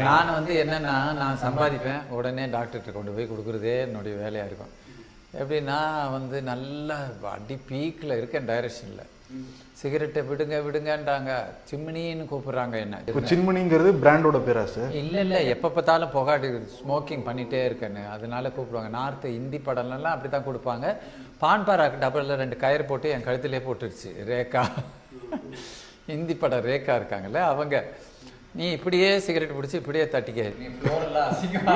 நான் வந்து என்னன்னா, நான் சம்பாதிப்பேன். உடனே டாக்டர்கிட்ட கொண்டு போய் குடுக்குறதே என்னுடைய வேலையா இருக்கும். எப்படின்னா வந்து நல்லா அடி பீக்ல இருக்கேன் டைரக்ஷன்ல. சிகரெட்டை விடுங்க விடுங்கன்றாங்க. சிம்னின்னு கூப்பிடுறாங்க என்ன. இப்போ சின்மணிங்கிறது பிராண்டோட பேரா சார்? இல்ல எப்ப பார்த்தாலும் புகாடி ஸ்மோக்கிங் பண்ணிட்டே இருக்கேன்னு அதனால கூப்பிடுவாங்க. நார்த் ஹிந்தி படம்லாம் அப்படித்தான் கொடுப்பாங்க. பான்பராக்கு டபுள்ல 2 கயிறு போட்டு என் கழுத்திலே போட்டுருச்சு ரேகா. ஹிந்தி படம் ரேகா இருக்காங்கல்ல அவங்க, நீ இப்படியே சிகரெட் பிடிச்சி இப்படியே தட்டிக்க, நீ ஃப்ளோர்லாம் அசிங்கமா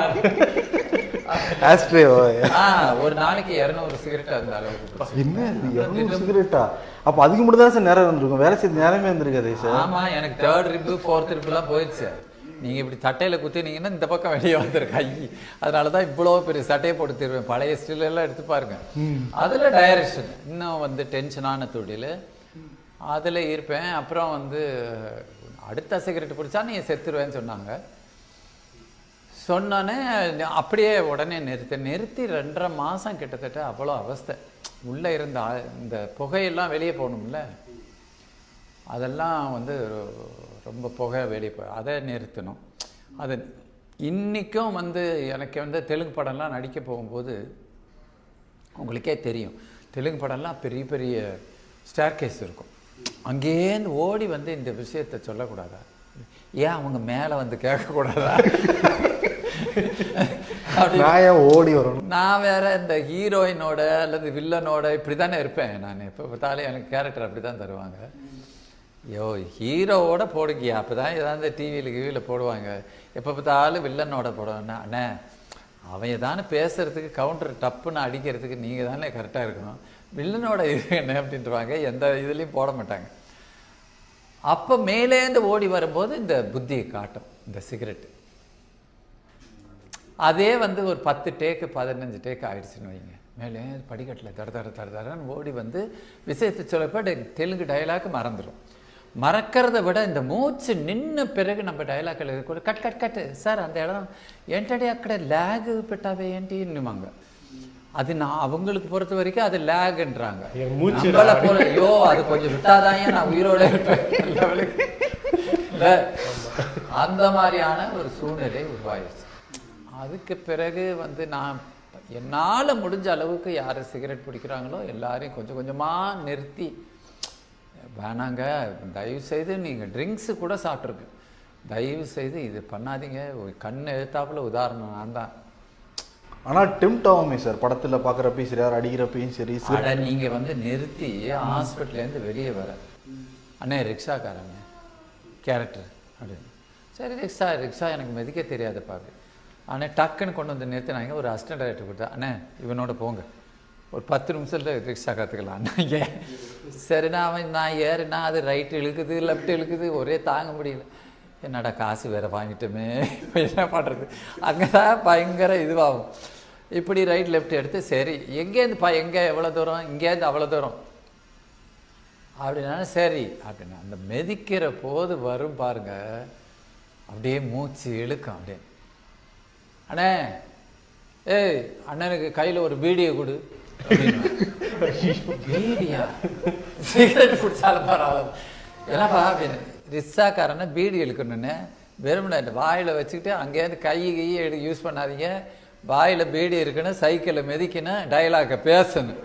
ஒரு நாளைக்கு 200 சிகரெட் அந்த அளவுக்கு. என்ன 200 சிகரெட்டா? அப்ப அதுக்கு மட்டும் தான் சார் நேரம் இருந்திருக்கும், வேலை செய்ய நேரமே இருந்திருக்காதே சார். ஆமா, எனக்கு 3rd ரிப்பு 4th ரிப்புலாம் போயிடுச்சு. நீங்க இப்படி தட்டையில குத்தினீங்கன்னா இந்த பக்கம் வெளியே வந்துருக்கு கை. அதனாலதான் இவ்வளவு பெரிய சட்டையை போட்டு தருவேன். பழைய ஸ்டில் எல்லாம் எடுத்து பாருங்க. அதுல டைரக்ஷன் இன்னும் வந்து டென்ஷனான தொழில் அதுல இருப்பேன். அப்புறம் வந்து அடுத்த சிகரெட் பிடிச்சா நீ செத்துருவேன்னு சொன்னாங்க. சொன்னோன்னே அப்படியே உடனே நிறுத்தி 2.5 மாதம் கிட்டத்தட்ட அவ்வளோ அவஸ்தை. உள்ளே இருந்த இந்த புகையெல்லாம் வெளியே போகணும்ல, அதெல்லாம் வந்து ரொம்ப புகை வெளியே அதை நிறுத்தணும். அது இன்றைக்கும் வந்து எனக்கு வந்து தெலுங்கு படம்லாம் நடிக்க போகும்போது உங்களுக்கே தெரியும், தெலுங்கு படம்லாம் பெரிய பெரிய ஸ்டேர்கேஸ் இருக்கும். அங்கேருந்து ஓடி வந்து இந்த விஷயத்தை சொல்லக்கூடாதா? ஏன் அவங்க மேலே வந்து கேட்கக்கூடாதா? ஓடி வரணும். நான் வேற இந்த ஹீரோயினோட அல்லது வில்லனோட இப்படி தானே இருப்பேன். நான் எப்போ பார்த்தாலும் எனக்கு கேரக்டர் அப்படி தான் தருவாங்க. ஐயோ ஹீரோவோட போடுங்கியா, அப்போ தான் ஏதாவது டிவியில் போடுவாங்க. எப்போ பார்த்தாலும் வில்லனோட போடுவேன்னா, அண்ணே அவன் தானே பேசுறதுக்கு கவுண்டர் டப்புன்னு அடிக்கிறதுக்கு நீங்கள் தானே கரெக்டாக இருக்கணும், வில்லனோட என்ன அப்படின்ட்டுருவாங்க. எந்த இதுலேயும் போட மாட்டாங்க. அப்போ மேலேருந்து ஓடி வரும்போது இந்த புத்தியை காட்டும் இந்த சிகரெட்டு. அதே வந்து ஒரு 10 டேக்கு 15 டேக்கு ஆயிடுச்சுன்னு வைங்க. மேலே படிக்கட்டில் தரன்னு ஓடி வந்து விஷயத்தை சொல்லப்போ தெலுங்கு டைலாக் மறந்துடும். மறக்கிறத விட இந்த மூச்சு நின்ன பிறகு நம்ம டைலாக்ல கூட கட் கட் கட்டு சார் அந்த இடம் ఏంటంటే అక్కడ லேகு పెట్టావే ఏంటి இன்னுமாங்க. அது நான் அவங்களுக்கு பொறுத்த வரைக்கும் அது லேக்ன்றாங்க. ஐயோ அது கொஞ்சம் விட்டாதான் நான் உயிரோட இருப்பேன். அந்த மாதிரியான ஒரு சூழ்நிலை உருவாயிருச்சு. அதுக்கு பிறகு வந்து நான் என்னால் முடிஞ்ச அளவுக்கு யார் சிகரெட் பிடிக்கிறாங்களோ எல்லாரையும் கொஞ்சம் கொஞ்சமாக நிறுத்தி, வேணாங்க தயவு செய்து நீங்கள் ட்ரிங்க்ஸு கூட சாப்பிட்ருக்கு, தயவு செய்து இது பண்ணாதீங்க. கண் எழுத்தாப்புல உதாரணம் நான் தான். ஆனால் டெம்ட் ஆகுமே சார், படத்தில் பார்க்குறப்பையும் சரி, யார் அடிக்கிறப்பையும் சரி. நீங்கள் வந்து நிறுத்தி ஹாஸ்பிட்டல்லேருந்து வெளியே வர, அண்ணே ரிக்ஷாக்காரங்க கேரக்டர் அப்படின்னு, சரி ரிக்ஷா எனக்கு மெதிக்க தெரியாது பாரு. ஆனால் டக்குன்னு கொண்டு வந்து நிறுத்தினாங்க. ஒரு அசிஸ்டன்ட் டைரக்டர் கொடுத்தா, அண்ணே இவனோட போங்க ஒரு 10 நிமிஷத்தில் ரிக்ஷா கற்றுக்கலாம் அண்ணா. சரிண்ணா அவன் நான் ஏறுனா அது ரைட்டு இழுக்குது லெஃப்ட் இழுக்குது, ஒரே தாங்க முடியல. என்னடா காசு வேறு வாங்கிட்டோமே என்ன பண்ணுறது. அங்கே தான் பயங்கர இதுவாகும். இப்படி ரைட் லெஃப்ட் எடுத்து சரி எங்கேருந்து எங்கே எவ்வளோ தூரம், இங்கேருந்து அவ்வளோ தூரம் அப்படின்னா சரி அப்படின்னா அந்த மெதிக்கிற போது வரும் பாருங்க, அப்படியே மூச்சு இழுக்கும். அப்படியே அண்ணே ஏய் அண்ணனுக்கு கையில் ஒரு பீடியை கொடு. பீடியா? சிகரெட் குடிச்சாலும் பரவாயில்ல என்னப்பா அப்படின்னு. ரிக்ஷாக்காரனை பீடி இழுக்கணுன்னு வெறுமனே வாயில் வச்சுக்கிட்டு அங்கேருந்து கையை யூஸ் பண்ணாதீங்க, வாயில் பீடி இருக்குன்னு சைக்கிளை மிதிக்கணும், டைலாக்கை பேசணும்.